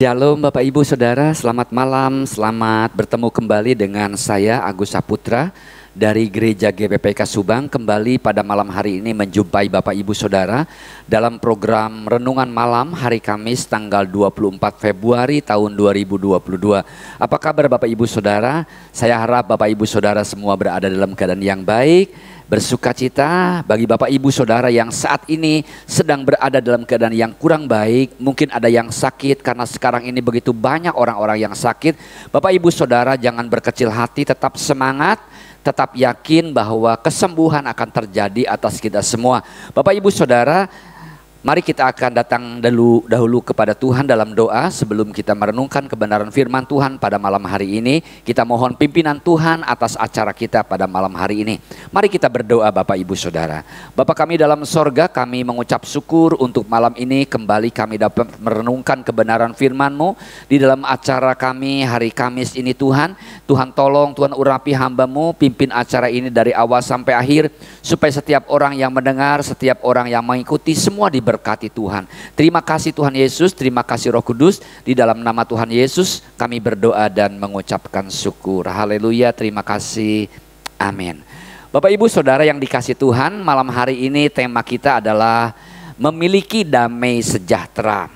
Shalom Bapak Ibu Saudara, selamat malam, selamat bertemu kembali dengan saya Agus Saputra dari Gereja GPPK Subang. Kembali pada malam hari ini menjumpai Bapak Ibu Saudara dalam program Renungan Malam hari Kamis tanggal 24 Februari tahun 2022. Apa kabar Bapak Ibu Saudara? Saya harap Bapak Ibu Saudara semua berada dalam keadaan yang baik, bersukacita. Bagi Bapak Ibu Saudara yang saat ini sedang berada dalam keadaan yang kurang baik, mungkin ada yang sakit karena sekarang ini begitu banyak orang-orang yang sakit. Bapak Ibu Saudara jangan berkecil hati, tetap semangat, tetap yakin bahwa kesembuhan akan terjadi atas kita semua. Bapak Ibu Saudara, mari kita akan datang dahulu kepada Tuhan dalam doa sebelum kita merenungkan kebenaran firman Tuhan pada malam hari ini. Kita mohon pimpinan Tuhan atas acara kita pada malam hari ini. Mari kita berdoa Bapak Ibu Saudara. Bapa kami dalam sorga, kami mengucap syukur untuk malam ini kembali kami dapat merenungkan kebenaran firman-Mu di dalam acara kami hari Kamis ini Tuhan. Tuhan tolong, Tuhan urapi hamba-Mu, pimpin acara ini dari awal sampai akhir, supaya setiap orang yang mendengar, setiap orang yang mengikuti semua diberkati Tuhan. Terima kasih Tuhan Yesus, terima kasih Roh Kudus. Di dalam nama Tuhan Yesus kami berdoa dan mengucapkan syukur. Haleluya, terima kasih. Amin. Bapak Ibu Saudara yang dikasih Tuhan, malam hari ini tema kita adalah memiliki damai sejahtera.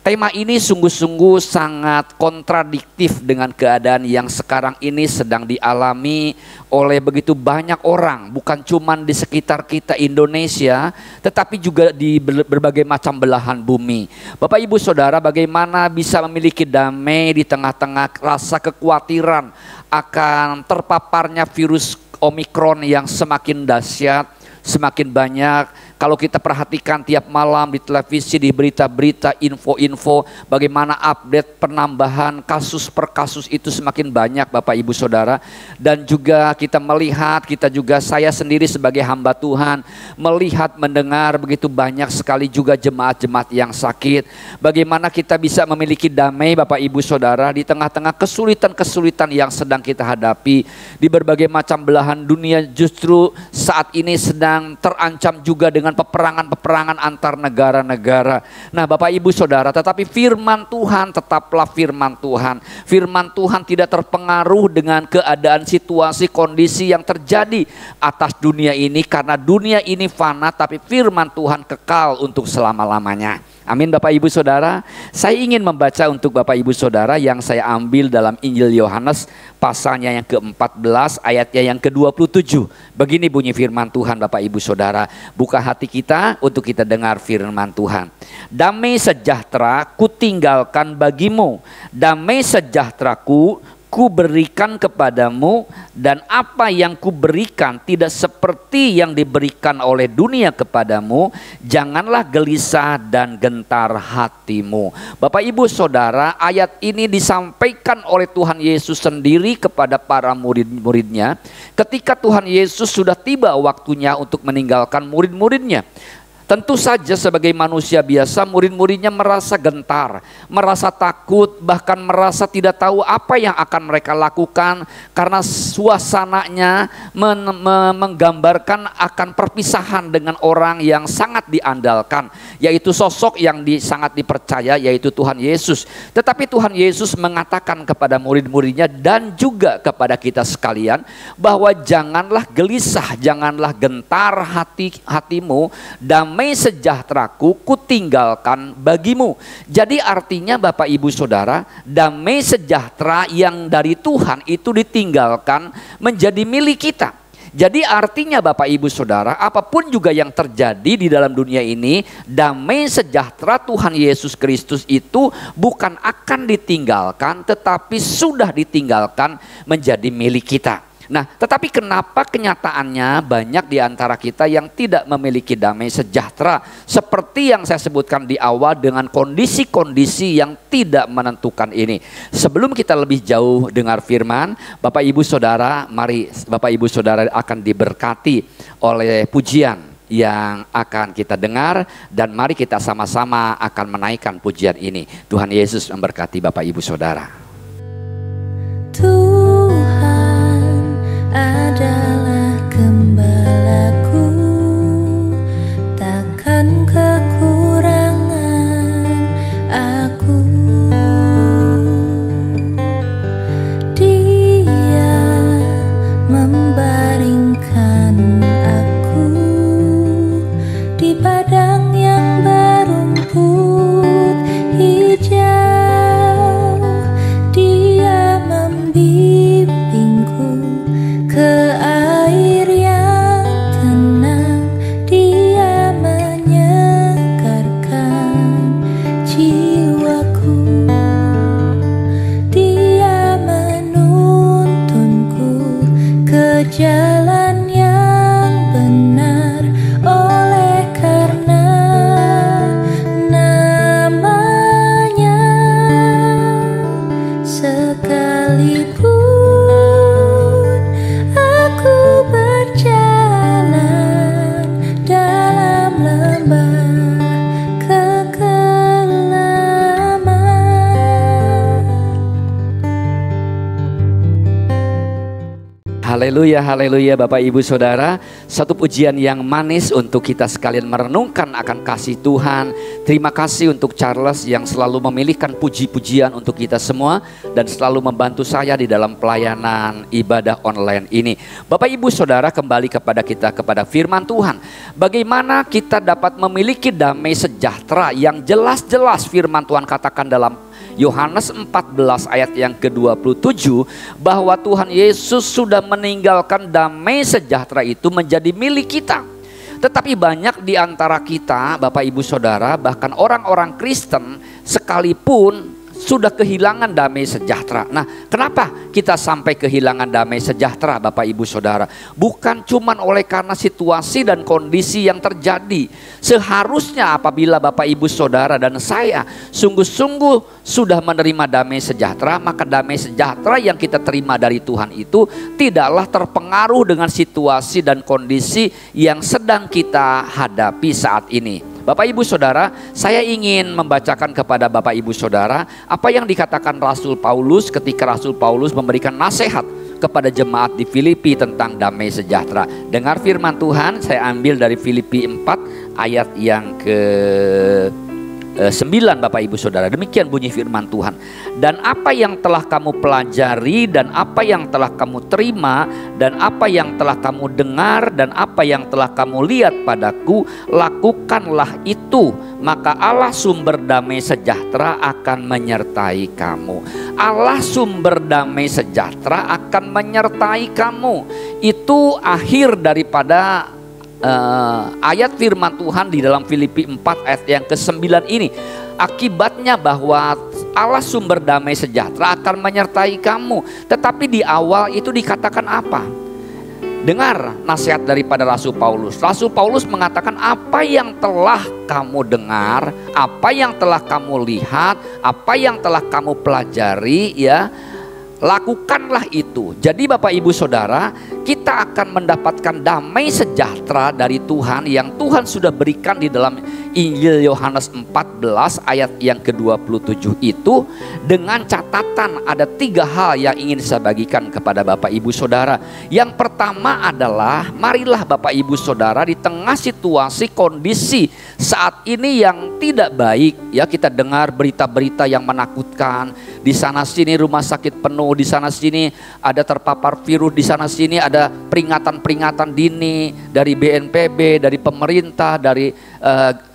Tema ini sungguh-sungguh sangat kontradiktif dengan keadaan yang sekarang ini sedang dialami oleh begitu banyak orang. Bukan cuma di sekitar kita Indonesia, tetapi juga di berbagai macam belahan bumi. Bapak Ibu Saudara, bagaimana bisa memiliki damai di tengah-tengah rasa kekhawatiran akan terpaparnya virus Omikron yang semakin dahsyat, semakin banyak. Kalau kita perhatikan tiap malam di televisi, di berita-berita, info-info, bagaimana update penambahan kasus per kasus itu semakin banyak Bapak Ibu Saudara. Dan juga kita melihat, saya sendiri sebagai hamba Tuhan, melihat, mendengar begitu banyak sekali juga jemaat-jemaat yang sakit. Bagaimana kita bisa memiliki damai Bapak Ibu Saudara di tengah-tengah kesulitan-kesulitan yang sedang kita hadapi. Di berbagai macam belahan dunia justru saat ini sedang terancam juga dengan peperangan-peperangan antar negara-negara. Nah Bapak Ibu Saudara, tetapi firman Tuhan tetaplah firman Tuhan. Firman Tuhan tidak terpengaruh dengan keadaan, situasi, kondisi yang terjadi atas dunia ini. Karena dunia ini fana, tapi firman Tuhan kekal untuk selama-lamanya. Amin Bapak Ibu Saudara. Saya ingin membaca untuk Bapak Ibu Saudara yang saya ambil dalam Injil Yohanes pasalnya yang ke-14 ayatnya yang ke-27. Begini bunyi firman Tuhan Bapak Ibu Saudara. Buka hati kita untuk kita dengar firman Tuhan. Damai sejahtera ku tinggalkan bagimu, damai sejahteraku ku berikan kepadamu, dan apa yang ku berikan tidak seperti yang diberikan oleh dunia kepadamu. Janganlah gelisah dan gentar hatimu. Bapak Ibu Saudara, ayat ini disampaikan oleh Tuhan Yesus sendiri kepada para murid-muridnya ketika Tuhan Yesus sudah tiba waktunya untuk meninggalkan murid-muridnya. Tentu saja sebagai manusia biasa, murid-muridnya merasa gentar, merasa takut, bahkan merasa tidak tahu apa yang akan mereka lakukan. Karena suasananya menggambarkan akan perpisahan dengan orang yang sangat diandalkan, yaitu sosok yang sangat dipercaya, yaitu Tuhan Yesus. Tetapi Tuhan Yesus mengatakan kepada murid-muridnya dan juga kepada kita sekalian, bahwa janganlah gelisah, janganlah gentar hatimu, damai sejahteraku kutinggalkan bagimu. Jadi artinya Bapak Ibu Saudara, damai sejahtera yang dari Tuhan itu ditinggalkan menjadi milik kita. Jadi artinya Bapak Ibu Saudara, apapun juga yang terjadi di dalam dunia ini, damai sejahtera Tuhan Yesus Kristus itu bukan akan ditinggalkan, tetapi sudah ditinggalkan menjadi milik kita. Nah, tetapi kenapa kenyataannya banyak di antara kita yang tidak memiliki damai sejahtera? Seperti yang saya sebutkan di awal, dengan kondisi-kondisi yang tidak menentukan ini. Sebelum kita lebih jauh dengar firman, Bapak Ibu Saudara, mari Bapak Ibu Saudara akan diberkati oleh pujian yang akan kita dengar. Dan mari kita sama-sama akan menaikkan pujian ini. Tuhan Yesus memberkati Bapak Ibu Saudara. Adalah gembalaku, takkan kekurangan aku. Haleluya, haleluya Bapak Ibu Saudara. Satu pujian yang manis untuk kita sekalian merenungkan akan kasih Tuhan. Terima kasih untuk Charles yang selalu memilihkan puji-pujian untuk kita semua dan selalu membantu saya di dalam pelayanan ibadah online ini. Bapak Ibu Saudara, kembali kepada kita, kepada firman Tuhan. Bagaimana kita dapat memiliki damai sejahtera yang jelas-jelas firman Tuhan katakan dalam Yohanes 14 ayat yang ke-27 bahwa Tuhan Yesus sudah meninggalkan damai sejahtera itu menjadi milik kita. Tetapi banyak di antara kita, Bapak Ibu Saudara, bahkan orang-orang Kristen sekalipun sudah kehilangan damai sejahtera. Nah, kenapa kita sampai kehilangan damai sejahtera, Bapak Ibu Saudara? Bukan cuman oleh karena situasi dan kondisi yang terjadi. Seharusnya apabila Bapak Ibu Saudara dan saya sungguh-sungguh sudah menerima damai sejahtera, maka damai sejahtera yang kita terima dari Tuhan itu tidaklah terpengaruh dengan situasi dan kondisi yang sedang kita hadapi saat ini. Bapak Ibu Saudara, saya ingin membacakan kepada Bapak Ibu Saudara apa yang dikatakan Rasul Paulus ketika Rasul Paulus memberikan nasihat kepada jemaat di Filipi tentang damai sejahtera. Dengar firman Tuhan, saya ambil dari Filipi 4 ayat yang ke-9 Bapak Ibu Saudara. Demikian bunyi firman Tuhan. Dan apa yang telah kamu pelajari dan apa yang telah kamu terima dan apa yang telah kamu dengar dan apa yang telah kamu lihat padaku, lakukanlah itu, maka Allah sumber damai sejahtera akan menyertai kamu. Allah sumber damai sejahtera akan menyertai kamu. Itu akhir daripada ayat firman Tuhan di dalam Filipi 4 ayat yang ke-9 ini. Akibatnya bahwa Allah sumber damai sejahtera akan menyertai kamu. Tetapi di awal itu dikatakan apa? Dengar nasihat daripada Rasul Paulus. Rasul Paulus mengatakan apa yang telah kamu dengar, apa yang telah kamu lihat, apa yang telah kamu pelajari, ya, lakukanlah itu. Jadi Bapak Ibu Saudara, kita akan mendapatkan damai sejahtera dari Tuhan yang Tuhan sudah berikan di dalam Injil Yohanes 14 ayat yang ke-27 itu, dengan catatan ada 3 hal yang ingin saya bagikan kepada Bapak Ibu Saudara. Yang pertama adalah, marilah Bapak Ibu Saudara di tengah situasi kondisi saat ini yang tidak baik, ya, kita dengar berita-berita yang menakutkan. Di sana sini rumah sakit penuh, di sana sini ada terpapar virus, di sana sini ada peringatan-peringatan dini dari BNPB, dari pemerintah, dari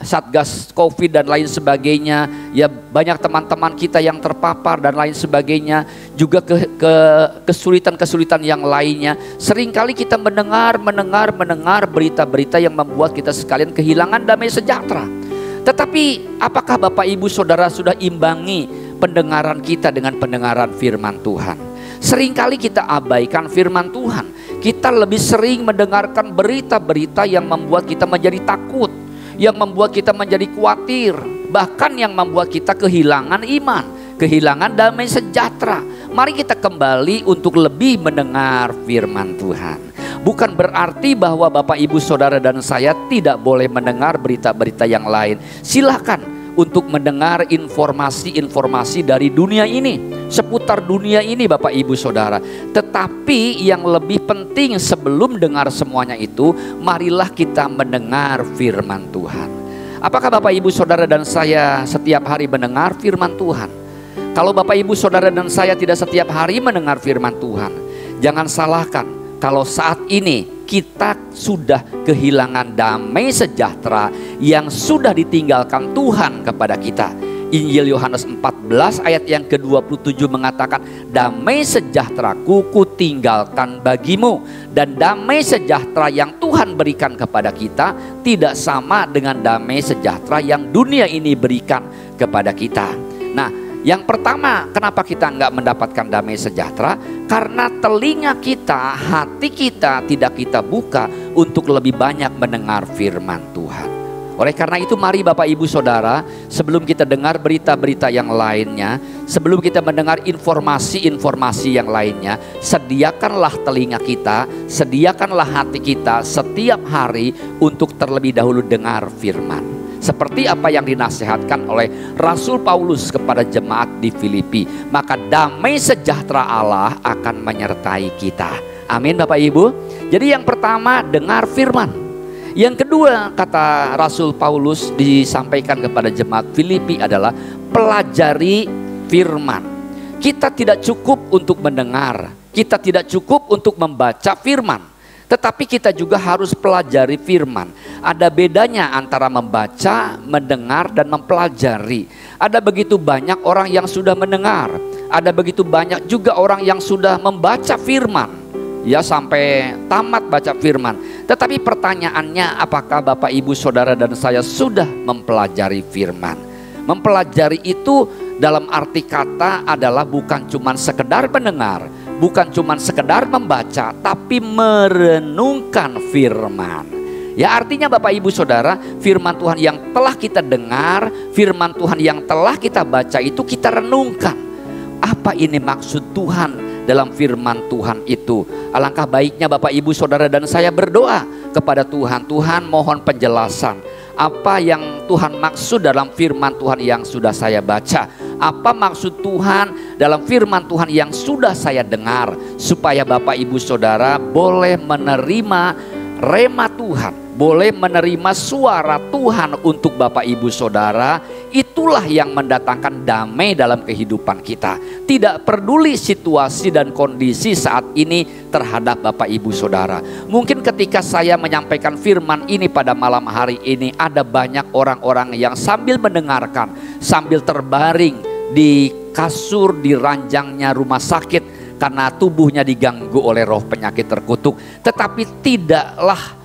Satgas Covid dan lain sebagainya. Ya, banyak teman-teman kita yang terpapar dan lain sebagainya. Juga kesulitan-kesulitan yang lainnya. Seringkali kita mendengar berita-berita yang membuat kita sekalian kehilangan damai sejahtera. Tetapi apakah Bapak Ibu Saudara sudah imbangi pendengaran kita dengan pendengaran firman Tuhan? Seringkali kita abaikan firman Tuhan. Kita lebih sering mendengarkan berita-berita yang membuat kita menjadi takut, yang membuat kita menjadi khawatir, bahkan yang membuat kita kehilangan iman, kehilangan damai sejahtera. Mari kita kembali untuk lebih mendengar firman Tuhan. Bukan berarti bahwa Bapak Ibu Saudara dan saya tidak boleh mendengar berita-berita yang lain. Silakan untuk mendengar informasi-informasi dari dunia ini, seputar dunia ini Bapak Ibu Saudara. Tetapi yang lebih penting sebelum dengar semuanya itu, marilah kita mendengar firman Tuhan. Apakah Bapak Ibu Saudara dan saya setiap hari mendengar firman Tuhan? Kalau Bapak Ibu Saudara dan saya tidak setiap hari mendengar firman Tuhan, jangan salahkan kalau saat ini kita sudah kehilangan damai sejahtera yang sudah ditinggalkan Tuhan kepada kita. Injil Yohanes 14 ayat yang ke-27 mengatakan, damai sejahteraku kutinggalkan bagimu. Dan damai sejahtera yang Tuhan berikan kepada kita tidak sama dengan damai sejahtera yang dunia ini berikan kepada kita. Nah, yang pertama, kenapa kita enggak mendapatkan damai sejahtera? Karena telinga kita, hati kita tidak kita buka untuk lebih banyak mendengar firman Tuhan. Oleh karena itu, mari Bapak Ibu Saudara, sebelum kita dengar berita-berita yang lainnya, sebelum kita mendengar informasi-informasi yang lainnya, sediakanlah telinga kita, sediakanlah hati kita setiap hari untuk terlebih dahulu dengar firman. Seperti apa yang dinasihatkan oleh Rasul Paulus kepada jemaat di Filipi, maka damai sejahtera Allah akan menyertai kita. Amin Bapak Ibu. Jadi yang pertama dengar firman. Yang kedua kata Rasul Paulus disampaikan kepada jemaat Filipi adalah pelajari firman. Kita tidak cukup untuk mendengar, kita tidak cukup untuk membaca firman, tetapi kita juga harus pelajari firman. Ada bedanya antara membaca, mendengar, dan mempelajari. Ada begitu banyak orang yang sudah mendengar, ada begitu banyak juga orang yang sudah membaca firman, ya sampai tamat baca firman. Tetapi pertanyaannya, apakah Bapak Ibu Saudara dan saya sudah mempelajari firman? Mempelajari itu dalam arti kata adalah bukan cuma sekedar mendengar, bukan cuma sekedar membaca, tapi merenungkan firman. Ya artinya Bapak Ibu Saudara, firman Tuhan yang telah kita dengar, firman Tuhan yang telah kita baca itu kita renungkan. Apa ini maksud Tuhan dalam firman Tuhan itu? Alangkah baiknya Bapak Ibu Saudara dan saya berdoa kepada Tuhan. Tuhan, mohon penjelasan. Apa yang Tuhan maksud dalam firman Tuhan yang sudah saya baca? Apa maksud Tuhan dalam firman Tuhan yang sudah saya dengar? Supaya Bapak Ibu Saudara boleh menerima rema Tuhan, boleh menerima suara Tuhan untuk Bapak Ibu Saudara. Itulah yang mendatangkan damai dalam kehidupan kita. Tidak peduli situasi dan kondisi saat ini terhadap Bapak Ibu Saudara. Mungkin ketika saya menyampaikan firman ini pada malam hari ini, ada banyak orang-orang yang sambil mendengarkan, sambil terbaring di kasur di ranjangnya rumah sakit karena tubuhnya diganggu oleh roh penyakit terkutuk, tetapi tidaklah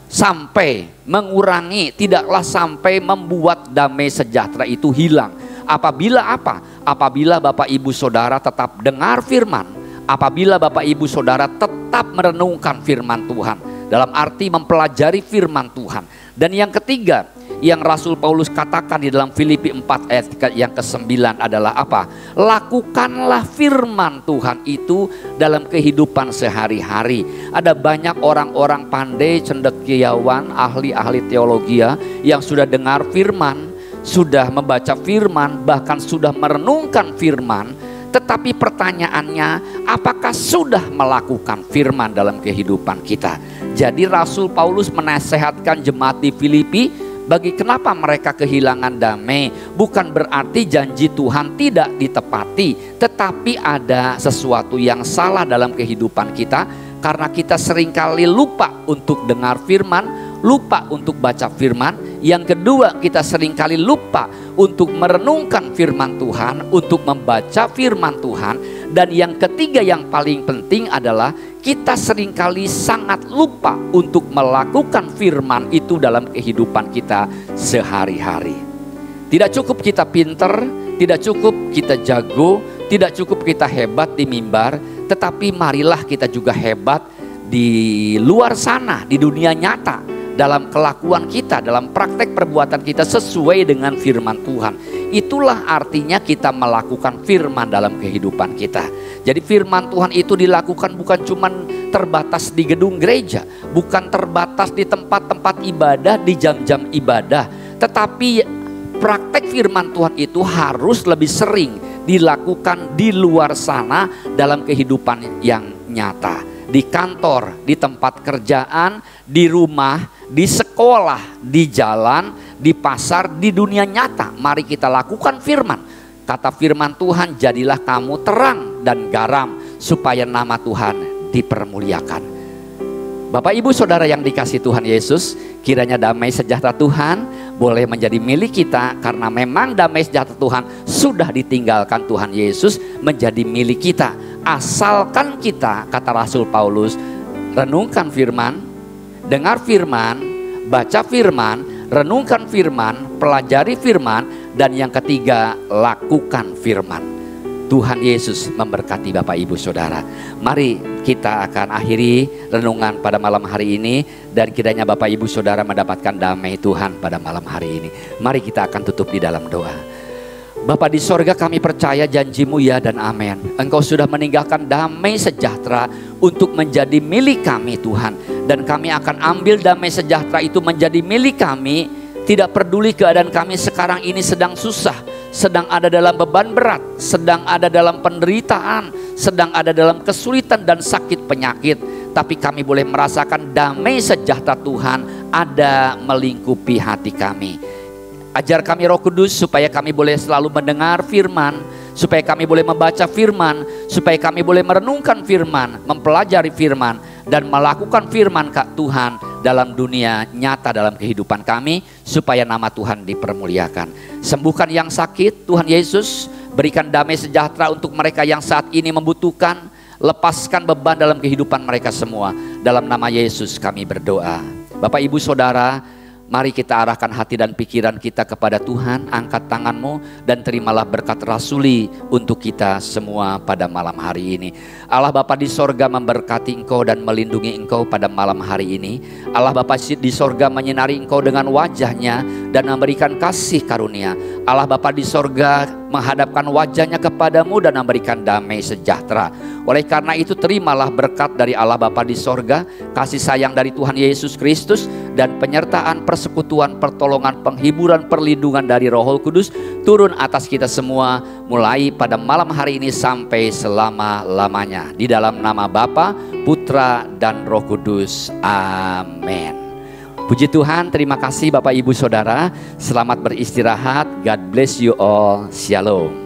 sampai mengurangi, tidaklah sampai membuat damai sejahtera itu hilang. Apabila apa? Apabila Bapak Ibu Saudara tetap dengar firman, apabila Bapak Ibu Saudara tetap merenungkan firman Tuhan, dalam arti mempelajari firman Tuhan. Dan yang ketiga yang Rasul Paulus katakan di dalam Filipi 4 ayat yang ke-9 adalah apa? Lakukanlah firman Tuhan itu dalam kehidupan sehari-hari. Ada banyak orang-orang pandai, cendekiawan, ahli-ahli teologi yang sudah dengar firman, sudah membaca firman, bahkan sudah merenungkan firman. Tetapi pertanyaannya, apakah sudah melakukan firman dalam kehidupan kita? Jadi Rasul Paulus menasehatkan jemaat di Filipi, bagi kenapa mereka kehilangan damai, bukan berarti janji Tuhan tidak ditepati, tetapi ada sesuatu yang salah dalam kehidupan kita, karena kita seringkali lupa untuk dengar firman, lupa untuk baca firman. Yang kedua, kita seringkali lupa untuk merenungkan firman Tuhan, untuk membaca firman Tuhan. Dan yang ketiga yang paling penting adalah kita seringkali sangat lupa untuk melakukan firman itu dalam kehidupan kita sehari-hari. Tidak cukup kita pinter, tidak cukup kita jago, tidak cukup kita hebat di mimbar, tetapi marilah kita juga hebat di luar sana, di dunia nyata, dalam kelakuan kita, dalam praktek perbuatan kita sesuai dengan firman Tuhan. Itulah artinya kita melakukan firman dalam kehidupan kita. Jadi firman Tuhan itu dilakukan bukan cuma terbatas di gedung gereja, bukan terbatas di tempat-tempat ibadah, di jam-jam ibadah, tetapi praktek firman Tuhan itu harus lebih sering dilakukan di luar sana dalam kehidupan yang nyata. Di kantor, di tempat kerjaan, di rumah, di sekolah, di jalan, di pasar, di dunia nyata. Mari kita lakukan firman. Kata firman Tuhan, jadilah kamu terang dan garam supaya nama Tuhan dipermuliakan. Bapak Ibu Saudara yang dikasihi Tuhan Yesus, kiranya damai sejahtera Tuhan boleh menjadi milik kita, karena memang damai sejahtera Tuhan sudah ditinggalkan Tuhan Yesus menjadi milik kita. Asalkan kita, kata Rasul Paulus, renungkan firman, dengar firman, baca firman, renungkan firman, pelajari firman, dan yang ketiga, lakukan firman. Tuhan Yesus memberkati Bapak Ibu Saudara. Mari kita akan akhiri renungan pada malam hari ini, dan kiranya Bapak Ibu Saudara mendapatkan damai Tuhan pada malam hari ini. Mari kita akan tutup di dalam doa. Bapa di sorga, kami percaya janji-Mu ya dan amin. Engkau sudah meninggalkan damai sejahtera untuk menjadi milik kami Tuhan. Dan kami akan ambil damai sejahtera itu menjadi milik kami. Tidak peduli keadaan kami sekarang ini sedang susah, sedang ada dalam beban berat, sedang ada dalam penderitaan, sedang ada dalam kesulitan dan sakit penyakit. tapi kami boleh merasakan damai sejahtera Tuhan ada melingkupi hati kami. Ajar kami Roh Kudus supaya kami boleh selalu mendengar firman, supaya kami boleh membaca firman, supaya kami boleh merenungkan firman, mempelajari firman, dan melakukan firman Kak Tuhan dalam dunia nyata dalam kehidupan kami, supaya nama Tuhan dipermuliakan. Sembuhkan yang sakit Tuhan Yesus, berikan damai sejahtera untuk mereka yang saat ini membutuhkan. Lepaskan beban dalam kehidupan mereka semua. Dalam nama Yesus kami berdoa. Bapak Ibu Saudara, mari kita arahkan hati dan pikiran kita kepada Tuhan. Angkat tanganmu dan terimalah berkat rasuli untuk kita semua pada malam hari ini. Allah Bapa di sorga memberkati engkau dan melindungi engkau pada malam hari ini. Allah Bapa di sorga menyinari engkau dengan wajahnya dan memberikan kasih karunia. Allah Bapa di sorga menghadapkan wajahnya kepadamu dan memberikan damai sejahtera. Oleh karena itu terimalah berkat dari Allah Bapa di sorga, kasih sayang dari Tuhan Yesus Kristus, dan penyertaan, persekutuan, pertolongan, penghiburan, perlindungan dari Roh Kudus turun atas kita semua mulai pada malam hari ini sampai selama-lamanya. Di dalam nama Bapa, Putra, dan Roh Kudus. Amin. Puji Tuhan, terima kasih Bapak Ibu Saudara. Selamat beristirahat. God bless you all. Shalom.